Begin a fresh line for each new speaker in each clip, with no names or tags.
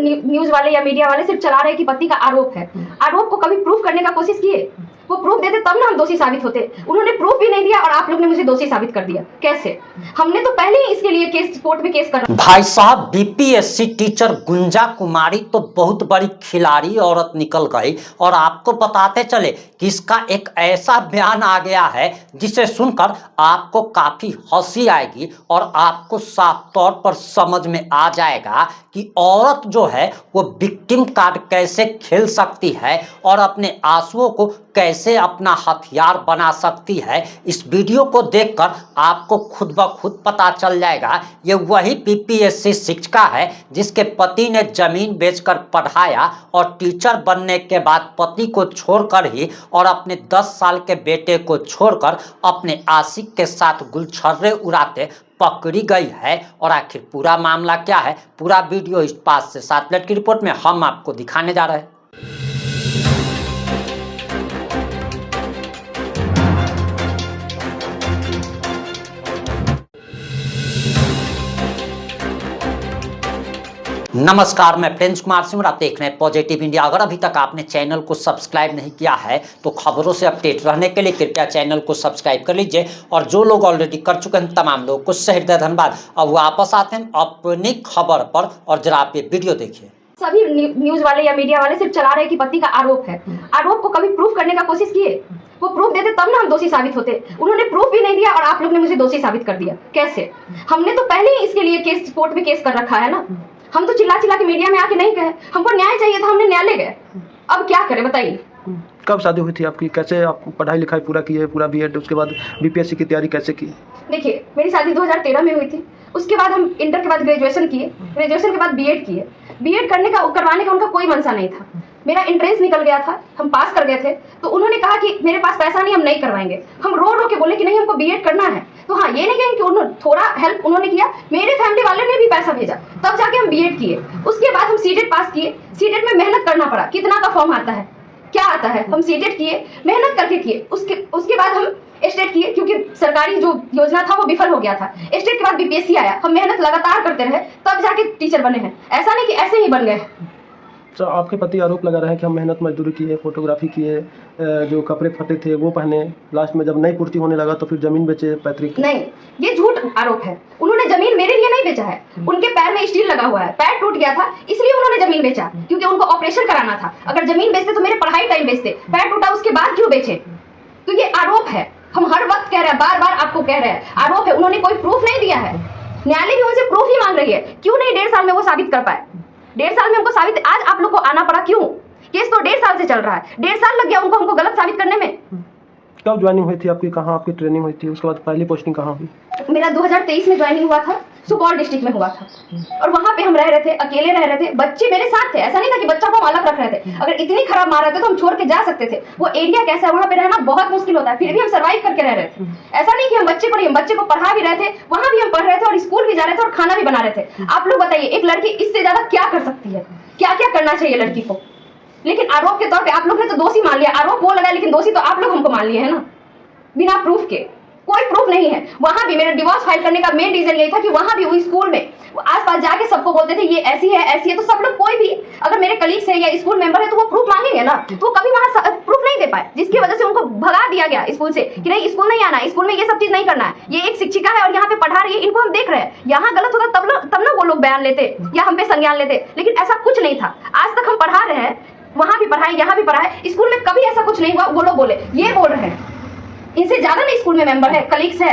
News वाले या media वाले सिर्फ चला रहे हैं कि पति का आरोप है। आरोप को कभी प्रूफ करने का कोशिश किए? वो प्रूफ देते तब ना हम दोषी साबित होते। उन्होंने प्रूफ भी नहीं दिया और आप लोग ने मुझे दोषी साबित कर दिया। कैसे? हमने तो पहले ही इसके लिए केस कोर्ट में केस कर।
भाई साहब, बीपीएससी टीचर गुंजा कुमारी तो बहुत बड़ी खिलाड़ी औरत निकल गई और आपको बताते चले कि इसका एक ऐसा बयान आ गया है जिसे सुनकर आपको काफी हंसी आएगी और आपको साफ तौर पर समझ में आ जाएगा कि औरत जो है वो विक्टिम कार्ड कैसे खेल सकती है और अपने आंसुओं को कैसे अपना हथियार बना सकती है। इस वीडियो को देखकर आपको खुद ब खुद पता चल जाएगा। ये वही बीपीएससी शिक्षिका है जिसके पति ने जमीन बेचकर पढ़ाया और टीचर बनने के बाद पति को छोड़कर ही और अपने 10 साल के बेटे को छोड़कर अपने आशिक के साथ गुलछर्रे उड़ाते पकड़ी गई है। और आखिर पूरा मामला क्या है, पूरा वीडियो इस 5 से 7 मिनट की रिपोर्ट में हम आपको दिखाने जा रहे हैं। नमस्कार, मैं प्रिंस कुमार सिंह और आप देख रहे हैं पॉजिटिव इंडिया। अगर अभी तक आपने चैनल को सब्सक्राइब नहीं किया है तो खबरों से अपडेट रहने के लिए कृपया चैनल को सब्सक्राइब कर लीजिए और जो लोग ऑलरेडी कर चुके हैं तमाम लोगों को सहृदय धन्यवाद। अब वापस आते हैं अपनी खबर पर और जरा आप ये वीडियो देखिए।
सभी न्यूज वाले या मीडिया वाले सिर्फ चला रहे हैं कि पति का आरोप है। आरोप को कभी प्रूफ करने का कोशिश किए? वो प्रूफ देते तब ना हम दोषी साबित होते। उन्होंने प्रूफ भी नहीं दिया और आप लोग ने मुझे दोषी साबित कर दिया। कैसे? हमने तो पहले ही इसके लिए केस कोर्ट में केस कर रखा है ना। हम तो चिल्ला चिल्ला के मीडिया में आके नहीं गए, हमको न्याय चाहिए था, हमने न्यायालय गए। अब क्या करें बताइए।
कब शादी हुई थी आपकी? कैसे आप पढ़ाई लिखाई पूरा किए, पूरा बीएड, उसके बाद बीपीएससी की तैयारी कैसे की?
देखिए, मेरी शादी 2013 में हुई थी। उसके बाद हम इंटर के बाद ग्रेजुएशन किए, ग्रेजुएशन के बाद बीएड किए। बीएड करवाने का उनका कोई मंशा नहीं था। मेरा इंट्रेंस निकल गया था, हम पास कर गए थे। तो उन्होंने कहा कि मेरे पास पैसा नहीं, हम नहीं करवाएंगे। हम रो रो के बोले कि नहीं, हमको बीएड करना है। तो हाँ, ये नहीं कहेंगे कि उन्होंने थोड़ा हेल्प उन्होंने किया, मेरे फैमिली वाले ने भी पैसा भेजा, तब जाके हम बीएड किए। उसके बाद हम सीटेट पास किए। सीटेट में मेहनत करना पड़ा। कितना का फॉर्म आता है, क्या आता है, हम सीटेट किए, मेहनत करके किए। उसके बाद हम स्टेट किए क्योंकि सरकारी जो योजना था वो विफल हो गया था। स्टेट के बाद बीपीएससी आया। हम मेहनत लगातार करते रहे, तब जाके टीचर बने हैं। ऐसा नहीं कि ऐसे ही बन गए।
तो आपके पति आरोप लगा रहे हैं कि हम मेहनत मजदूरी किए, फोटोग्राफी किए, जो कपड़े फटे थे वो पहने, लास्ट में जब नहीं पूर्ति होने लगा तो फिर जमीन बेचे पैतृक।
नहीं, ये झूठ आरोप है। उन्होंने जमीन मेरे लिए नहीं बेचा है। उनके पैर में स्टील लगा हुआ है, पैर टूट गया था इसलिए उन्होंने जमीन बेचा, क्योंकि उनको ऑपरेशन कराना था। अगर जमीन बेचते तो मेरे पढ़ाई टाइम बेचते। पैर टूटा उसके बाद क्यों बेचे? तो ये आरोप है। हम हर वक्त कह रहे हैं, बार बार आपको कह रहे हैं, आरोप है। उन्होंने कोई प्रूफ नहीं दिया है। न्यायालय भी उनसे प्रूफ ही मांग रही है। क्यों नहीं 1.5 साल में वो साबित कर पाए? 1.5 साल में हमको साबित, आज आप लोग को आना पड़ा क्यों? केस तो 1.5 साल से चल रहा है। 1.5 साल लग गया उनको हमको गलत साबित करने में।
कब ज्वाइनिंग हुई थी आपकी? कहाँ आपकी ट्रेनिंग हुई थी? उसके बाद पहली पोस्टिंग कहाँ हुई?
मेरा 2023 में ज्वाइनिंग हुआ था, सुपौल डिस्ट्रिक्ट में हुआ था। और वहाँ पे हम रह रहे थे, अकेले रह रहे थे। बच्चे मेरे साथ थे, ऐसा नहीं था कि बच्चा को हम अलग रख रहे थे। अगर इतनी खराब मार रहे थे तो हम छोड़ के जा सकते थे। वो एरिया कैसा है, वहाँ पे रहना बहुत मुश्किल होता है, फिर भी हम सर्वाइव करके रह रहे थे। ऐसा नहीं कि हम बच्चे को नहीं, हम बच्चे को पढ़ा भी रहे थे, वहाँ भी हम पढ़ रहे थे और स्कूल भी जा रहे थे और खाना भी बना रहे थे। आप लोग बताइए, एक लड़की इससे ज्यादा क्या कर सकती है? क्या क्या करना चाहिए लड़की को? लेकिन आरोप के तौर पे आप लोग ने तो दोषी मान लिया। आरोप वो लगा, लेकिन दोषी तो आप लोग हमको मान लिए है ना, बिना प्रूफ के। कोई प्रूफ नहीं है। वहां भी मेरा डिवोर्स फाइल करने का मेन रीजन यही था कि वहां भी वो स्कूल में आसपास जाके सबको बोलते थे ये ऐसी है, ऐसी है। तो सब लोग, कोई भी अगर मेरे कलीग्स है या स्कूल मेंबर है तो वो प्रूफ मांगेंगे ना। तो वो कभी वहां प्रूफ नहीं दे पाए, जिसकी वजह से उनको भगा दिया गया स्कूल से कि नहीं, स्कूल नहीं आना, स्कूल में ये सब चीज नहीं करना है। ये एक शिक्षिका है और यहाँ पे पढ़ा रही है, इनको हम देख रहे हैं। यहाँ गलत होता तब ना वो लोग बयान लेते या हम पे संज्ञान लेते, लेकिन ऐसा कुछ नहीं था। आज तक हम पढ़ा रहे हैं, वहां भी पढ़ाए, यहाँ भी पढ़ाए, स्कूल में कभी ऐसा कुछ नहीं हुआ। वो लोग बोले, ये बोल रहे हैं इनसे ज्यादा नहीं स्कूल में मेंबर है, कलीग्स है,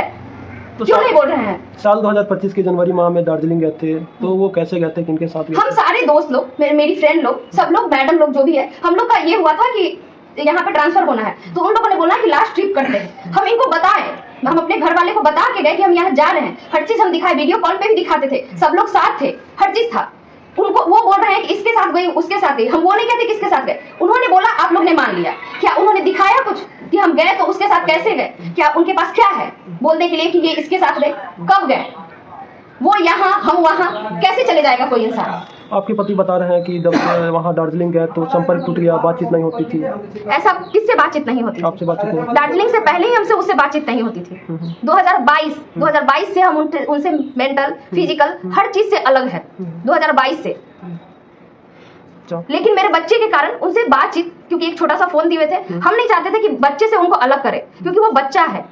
तो क्यों नहीं बोल रहे हैं?
साल 2025 के जनवरी माह में दार्जिलिंग गए थे, तो वो कैसे गए थे, किनके साथ गए?
हम सारे दोस्त लोग, मेरी फ्रेंड लोग, सब लोग, मैडम लोग जो भी है, हम लोग का ये हुआ था कि यहाँ पे ट्रांसफर होना है। तो उन लोगों ने बोला कि लास्ट ट्रिप करते हैं। हम इनको बताएं, हम अपने घर वाले को बता के गए कि हम यहाँ जा रहे हैं। हर चीज हम दिखाए, वीडियो कॉल पे भी दिखाते थे, सब लोग साथ थे, हर चीज था। उनको वो बोल रहे हैं कि इसके साथ गई, उसके साथ गई। हम वो नहीं कहते किसके साथ गए। उन्होंने बोला, आप लोग ने मान लिया। क्या उन्होंने दिखाया कुछ कि हम गए तो उसके साथ कैसे गए? क्या उनके पास क्या है बोलने के लिए कि ये इसके साथ गए? कब गए? वो यहाँ, हम वहाँ, कैसे चले जाएगा कोई इंसान?
आपके पति बता रहे हैं कि जब वहाँ दार्जिलिंग गए तो संपर्क टूट गया, बातचीत नहीं होती थी।
ऐसा किससे बातचीत नहीं होती?
आपसे बातचीत नहीं?
दार्जिलिंग से पहले ही हमसे उससे बातचीत नहीं होती थी। 2022 से हम उनसे मेंटल, फिजिकल हर चीज से अलग है। 2022 से
अच्छा।
लेकिन मेरे बच्चे के कारण उनसे बातचीत, क्योंकि एक छोटा सा फोन दिए हुए थे, हम नहीं चाहते थे कि बच्चे से उनको अलग करें, क्योंकि वो बच्चा है।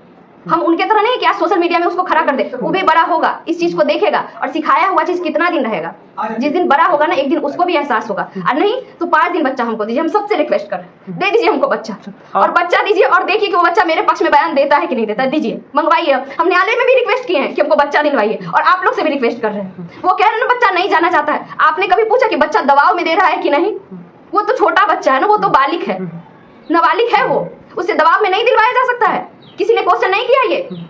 हम उनके तरह नहीं कि आज सोशल मीडिया में उसको खड़ा कर दे, वो भी बड़ा होगा, इस चीज को देखेगा और सिखाया हुआ चीज कितना दिन रहेगा। जिस दिन बड़ा होगा ना, एक दिन उसको भी एहसास होगा। और नहीं तो 5 दिन बच्चा हमको दीजिए, हम सबसे रिक्वेस्ट कर रहे हैं, दे दीजिए हमको बच्चा, और बच्चा दीजिए और देखिए कि वो बच्चा मेरे पक्ष में बयान देता है कि नहीं देता। दीजिए, मंगवाइए। हम न्यायालय में भी रिक्वेस्ट किए हैं कि हमको बच्चा दिलवाइए, और आप लोग से भी रिक्वेस्ट कर रहे हैं। वो कह रहे हैं ना बच्चा नहीं जाना चाहता है। आपने कभी पूछा कि बच्चा दबाव में दे रहा है कि नहीं? वो तो छोटा बच्चा है ना, वो तो बालिग है, नाबालिग है, वो उससे दबाव में नहीं दिलवाया जा सकता है। किसी ने क्वेश्चन नहीं किया ये।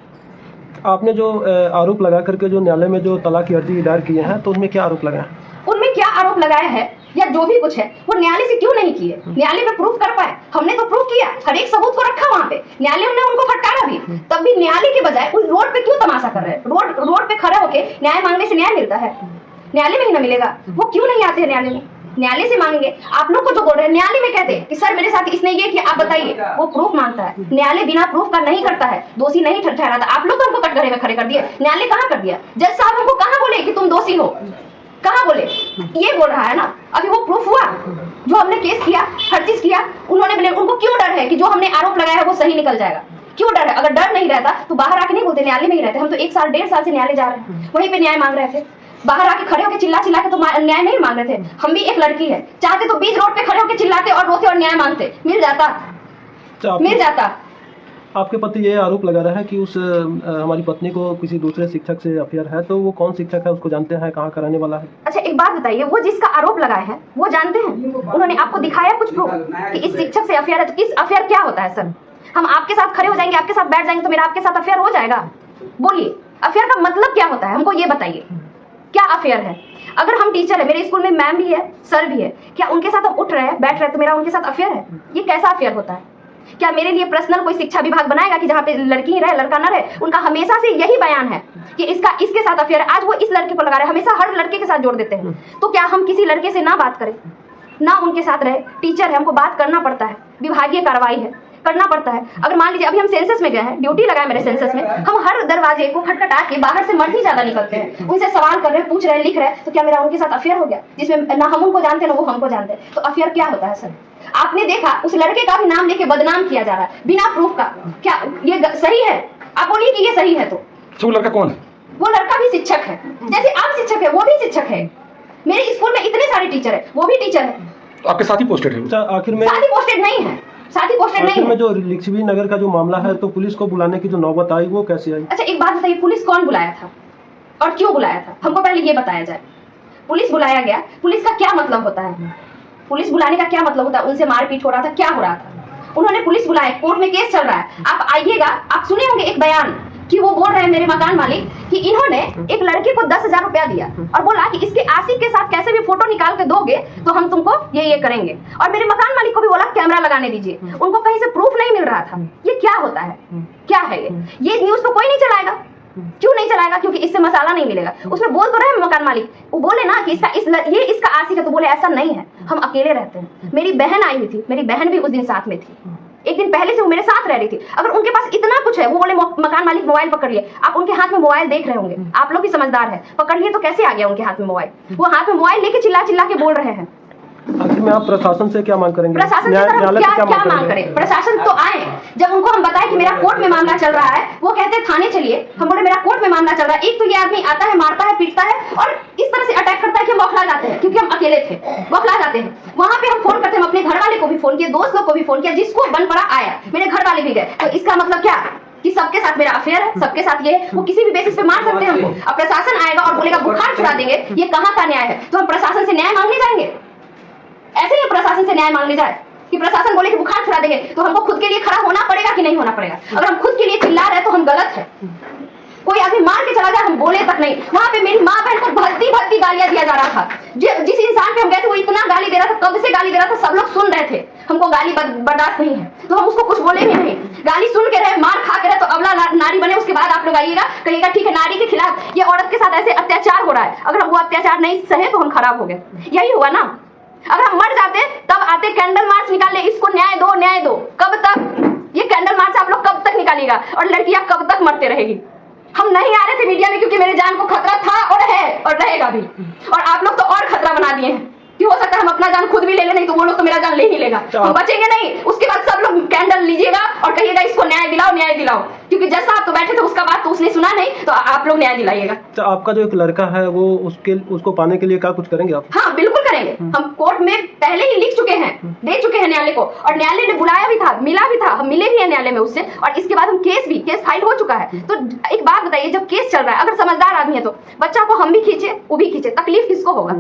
आपने जो आरोप लगा करके जो न्यायालय में जो तलाक की अर्जी दायर किए हैं, तो उनमें क्या आरोप लगाया?
उनमें क्या आरोप लगाया है या जो भी कुछ है वो न्यायालय से क्यों नहीं किए? न्यायालय में प्रूफ कर पाए? हमने तो प्रूफ किया, हर एक सबूत को रखा वहां पे। न्यायालय ने उनको फटकारा भी, तब भी न्यायालय के बजाय उस रोड पे क्यों तमाशा कर रहे हैं? रोड पे खड़े होके न्याय मांगने से न्याय मिलता है? न्यायालय में ही ना मिलेगा। वो क्यों नहीं आते हैं न्यायालय में? न्यायालय से मांगेंगे। आप लोग को जो बोल रहे हैं न्यायालय में कहते हैं कि सर मेरे साथ इसने ये किया, आप बताइए। वो प्रूफ मांगता है, न्यायालय बिना प्रूफ का नहीं करता है, दोषी नहीं ठहराता। आप लोग तो हमको कटघरे में खड़े कर दिए, न्यायालय कहाँ कर दिया? जज साहब हमको कहाँ बोले कि तुम दोषी हो? कहाँ बोले? ये बोल रहा है ना। अभी वो प्रूफ हुआ, जो हमने केस किया, हर चीज किया, उन्होंने बोले। उनको क्यों डर है कि जो हमने आरोप लगाया है वो सही निकल जाएगा? क्यों डर है? अगर डर नहीं रहता तो बाहर आके नहीं बोलते, न्यायालय में ही रहते। हम तो 1 साल 1.5 साल से न्यायालय जा रहे हैं, वहीं पे न्याय मांग रहे थे। बाहर आके खड़े होकर चिल्ला के तो न्याय नहीं मांग रहे थे। हम भी एक लड़की है, चाहते तो बीच रोड पे खड़े होकर चिल्लाते और रोते और न्याय मांगते, मिल जाता, मिल जाता।
आपके पति ये आरोप लगा रहा है कि उस हमारी पत्नी को किसी दूसरे शिक्षक से अफेयर है, तो वो कौन शिक्षक है, उसको जानते हैं, कहाँ कराने वाला है?
अच्छा एक बात बताइए, वो जिसका आरोप लगाए हैं वो जानते हैं? उन्होंने आपको दिखाया कुछ प्रूफ कि इस शिक्षक से अफेयर है? तो किस अफेयर क्या होता है सर? हम आपके साथ खड़े हो जाएंगे, आपके साथ बैठ जाएंगे तो मेरा आपके साथ अफेयर हो जाएगा? बोलिए, अफेयर का मतलब क्या होता है? हमको ये बताइए, क्या अफेयर है? अगर हम टीचर है, मेरे स्कूल में मैम भी है, सर भी है, क्या उनके साथ हम उठ रहे हैं, बैठ रहे हैं तो मेरा उनके साथ अफेयर है? ये कैसा अफेयर होता है? क्या मेरे लिए पर्सनल कोई शिक्षा विभाग बनाएगा कि जहाँ पे लड़की ही रहे लड़का ना रहे? उनका हमेशा से यही बयान है कि इसका इसके साथ अफेयर है। आज वो इस लड़के को लगा रहे हैं, हमेशा हर लड़के के साथ जोड़ देते हैं। तो क्या हम किसी लड़के से ना बात करें, ना उनके साथ रहे? टीचर है, हमको बात करना पड़ता है, विभागीय कार्रवाई है, करना पड़ता है। अगर मान लीजिए अभी हम सेंसस में गए हैं, ड्यूटी लगाए मेरे सेंसस में, हम हर दरवाजे को खटखटा के बाहर से मर्द ही ज्यादा निकलते हैं, उनसे सवाल कर रहे हैं, पूछ रहे हैं, लिख रहे हैं। तो क्या मेरा उनके साथ अफेयर हो गया, जिसमें ना हम उनको जानते ना वो हमको जानते? तो अफेयर क्या होता है सर? आपने देखा उस लड़के का भी नाम लेके बदनाम किया जा रहा है बिना प्रूफ का। क्या ये सही है? आप बोलिए कि ये सही है। तो
वो लड़का कौन है?
वो लड़का भी शिक्षक है, जैसे आप शिक्षक है वो भी शिक्षक है। मेरे स्कूल में इतने सारे टीचर है, वो भी टीचर है।
तो आपके साथ ही पोस्टेड है?
आखिर में
साथ ही पोस्टेड नहीं है, साथ ही पोस्टेड नहीं है।
जो लिच्छवी नगर का जो मामला है, तो पुलिस को बुलाने की जो नौबत आई वो कैसे आई?
अच्छा एक बात बताइए, पुलिस कौन बुलाया था और क्यों बुलाया था? हमको पहले ये बताया जाए। पुलिस बुलाया गया, पुलिस का क्या मतलब होता है? पुलिस बुलाने का क्या मतलब होता है? उनसे मारपीट हो रहा था, क्या हो रहा था? उन्होंने पुलिस बुलाया, कोर्ट में केस चल रहा है। आप आइएगा, आप सुने होंगे एक बयान कि वो बोल रहे हैं मेरे मकान मालिक कि इन्होंने एक लड़के को 10,000 रुपया दिया और बोला कि इसके आशिक के साथ कैसे भी फोटो निकाल के दोगे तो हम तुमको ये करेंगे। और मेरे मकान मालिक को भी बोला कैमरा लगाने दीजिए। उनको कहीं से प्रूफ नहीं मिल रहा था। ये क्या होता है? क्या है ये न्यूज तो कोई नहीं चलाएगा। क्यों नहीं चलाएगा? क्योंकि इससे मसाला नहीं मिलेगा। उसमें बोल तो रहे मकान मालिक, वो बोले ना कि ये इसका आशिक है, तो बोले ऐसा नहीं है, हम अकेले रहते हैं। मेरी बहन आई हुई थी, मेरी बहन भी उस दिन साथ में थी, एक दिन पहले से वो मेरे साथ रह रही थी। अगर उनके पास इतना कुछ है, वो बोले मकान मालिक मोबाइल पकड़िए, आप उनके हाथ में मोबाइल देख रहे होंगे, आप लोग भी समझदार है, पकड़िए तो कैसे आ गया उनके हाथ में मोबाइल? वो हाथ में मोबाइल लेके चिल्ला चिल्ला के बोल रहे हैं।
आखिर में आप प्रशासन से क्या मांग करेंगे?
प्रशासन से क्या मांग करें? प्रशासन तो आए, जब उनको हम बताए कि मेरा कोर्ट में मामला चल रहा है, वो कहते हैं थाने चलिए। हम बोले मेरा कोर्ट में मामला चल रहा है। एक तो ये आदमी आता है, मारता है, पीटता है और इस तरह से अटैक करता है कि हम बौखला जाते हैं, क्योंकि हम अकेले थे, बौखला जाते हैं। वहां पे हम फोन करते हैं, हम अपने घर वाले को भी फोन किया, दोस्त लोग को भी फोन किया, जिसको बन पड़ा आया, मेरे घर वाले भी गए। तो इसका मतलब क्या कि सबके साथ मेरा अफेयर है, सबके साथ ये है। वो किसी भी बेसिस पे मार सकते हैं हमको। अब प्रशासन आएगा और बोलेगा बुखार छुड़ा देंगे, ये कहाँ का न्याय है? तो हम प्रशासन से न्याय मांगने जाएंगे? ऐसे ही प्रशासन से न्याय मांगने जाए कि प्रशासन बोले कि बुखार छुड़ा देंगे, तो हमको खुद के लिए खड़ा होना पड़ेगा कि नहीं होना पड़ेगा? अगर हम खुद के लिए चिल्ला रहे तो हम गलत है। कोई आदमी मार के चला जाए, हम बोले तक नहीं। वहां पे मेरी माँ बहन को भद्दी गालियां दिया जा रहा था। जिस इंसान पे हम गए थे वो इतना गाली दे रहा था, कब से गाली दे रहा था, सब लोग सुन रहे थे। हमको गाली बर्दाश्त नहीं है तो हम उसको कुछ बोले भी नहीं। गाली सुन के रहे, मार खा के रहे, तो अगला नारी बने। उसके बाद आप लोग आइएगा, कहिएगा ठीक है नारी के खिलाफ, ये औरत के साथ ऐसे अत्याचार हो रहा है। अगर हम वो अत्याचार नहीं सहे तो हम खराब हो गए। यही हुआ ना। अगर हम मर जाते तब आते कैंडल मार्च निकालने, इसको न्याय दो, न्याय दो। कब तक ये कैंडल मार्च आप लोग कब तक निकालिएगा? और लड़कियां कब तक मरते रहेगी? हम नहीं आ रहे थे मीडिया में क्योंकि मेरे जान को खतरा था और है और रहेगा भी। और आप लोग तो और खतरा बना दिए हैं कि हो सकता है अपना जान खुद भी ले ले, नहीं तो वो लोग तो मेरा जान ले ही लेगा। हम बचेंगे नहीं। उसके बाद सब लोग कैंडल लीजिएगा और कहिएगा इसको न्याय दिलाओ, न्याय दिलाओ, क्योंकि जैसा आप तो बैठे थे उसका बात तो उसने सुना नहीं, तो आप लोग न्याय दिलाइएगा।
तो आपका जो एक लड़का है वो उसको पाने के लिए क्या कुछ करेंगे आप?
हाँ बिल्कुल करेंगे। हम कोर्ट में पहले ही लिख चुके हैं, दे चुके हैं न्यायालय को, और न्यायालय ने बुलाया भी था, मिला भी था, हम मिले भी हैं न्यायालय में उससे, और इसके बाद हम केस फाइल हो चुका है। तो एक बात बताइए, जब केस चल रहा है, अगर समझदार आदमी है तो बच्चा को हम भी खींचे वो भी खींचे, तकलीफ किसको होगा?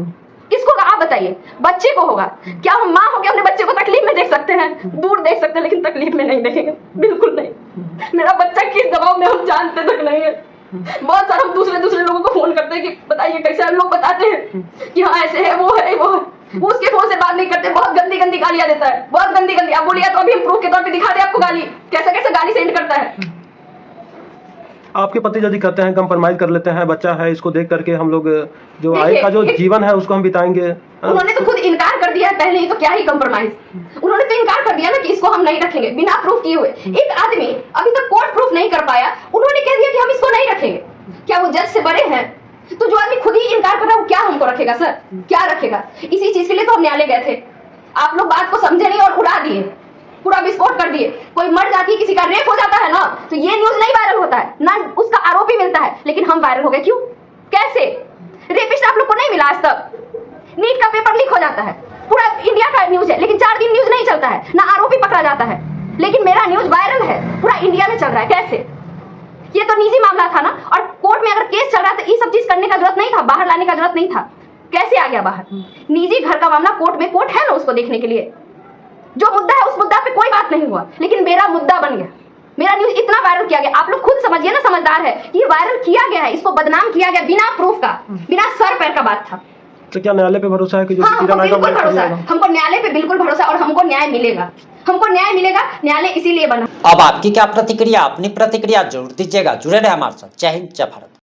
किसको होगा आप बताइए? बच्चे को होगा। क्या हम माँ होकर अपने बच्चे को तकलीफ में देख सकते हैं? दूर देख सकते हैं, लेकिन तकलीफ में नहीं देखेंगे, बिल्कुल नहीं। मेरा बच्चा किस दबाव में हम जानते तक नहीं है। बहुत सारा हम दूसरे लोगों को फोन करते हैं कि बताइए कैसे, हम लोग बताते हैं कि हाँ ऐसे है, वो है, वो उसके फोन से बात नहीं करते, बहुत गंदी गंदी गालियां देता है, बहुत गंदी गंदी। आप बोलिए तो अभी हम प्रूफ के तौर पे दिखा दे आपको गाली, कैसे कैसे गाली सेंड करता है।
आपके पति यदि कहते हैं कंप्रोमाइज कर लेते हैं, बच्चा है, इसको देख करके हम लोग जो आगे का जो जीवन है उसको हम बिताएंगे।
उन्होंने तो खुद इनकार कर दिया है पहले ही, तो क्या ही कंप्रोमाइज। उन्होंने तो इनकार कर दिया ना कि इसको हम नहीं रखेंगे, बिना प्रूफ किए हुए। एक आदमी अभी तक कोर्ट प्रूफ नहीं कर पाया, उन्होंने कह दिया कि हम इसको नहीं रखेंगे। क्या वो जज से बड़े हैं? तो जो आदमी खुद ही इनकार कर रहा है वो क्या हमको रखेगा सर? क्या रखेगा? इसी चीज के लिए तो हम न्यायालय गए थे। आप लोग बात को समझे नहीं और उड़ा दिए, पूरा विस्फोट कर दिए। कोई मर जाती है, किसी का रेप हो जाता है ना, तो ये न्यूज नहीं वायरल होता है ना, उसका आरोपी मिलता है, लेकिन हम वायरल हो गए। क्यों? कैसे? रेपिस्ट आप लोग को नहीं मिला आज तक। नीट का पेपर लीक हो जाता है, पूरा इंडिया का न्यूज है, लेकिन 4 दिन न्यूज नहीं चलता है, ना आरोपी पकड़ा जाता है, लेकिन मेरा न्यूज वायरल है, पूरा इंडिया में चल रहा है। कैसे? ये तो निजी मामला था ना, और कोर्ट में अगर केस चल रहा था, ये सब चीज करने का जरूरत नहीं था, बाहर लाने का जरूरत नहीं था। कैसे आ गया बाहर? निजी घर का मामला कोर्ट में, कोर्ट है ना उसको देखने के लिए। जो मुद्दा है उस मुद्दा पे कोई बात नहीं हुआ, लेकिन मेरा मुद्दा बन गया, मेरा न्यूज इतना वायरल किया गया। आप लोग खुद समझिए ना, समझदार है, ये वायरल किया गया है, इसको बदनाम किया गया बिना प्रूफ का, बिना सर पैर का बात था।
तो क्या न्यायालय पे भरोसा है कि जो
हाँ, हमको बिल्कुल भरोसा है, हमको न्यायालय पे बिल्कुल भरोसा है, और हमको न्याय मिलेगा, हमको न्याय मिलेगा। न्यायालय इसीलिए बना।
अब आपकी क्या प्रतिक्रिया, अपनी प्रतिक्रिया जरूर दीजिएगा। जुड़े रहे हमारे साथ। जय हिंद, जय भारत।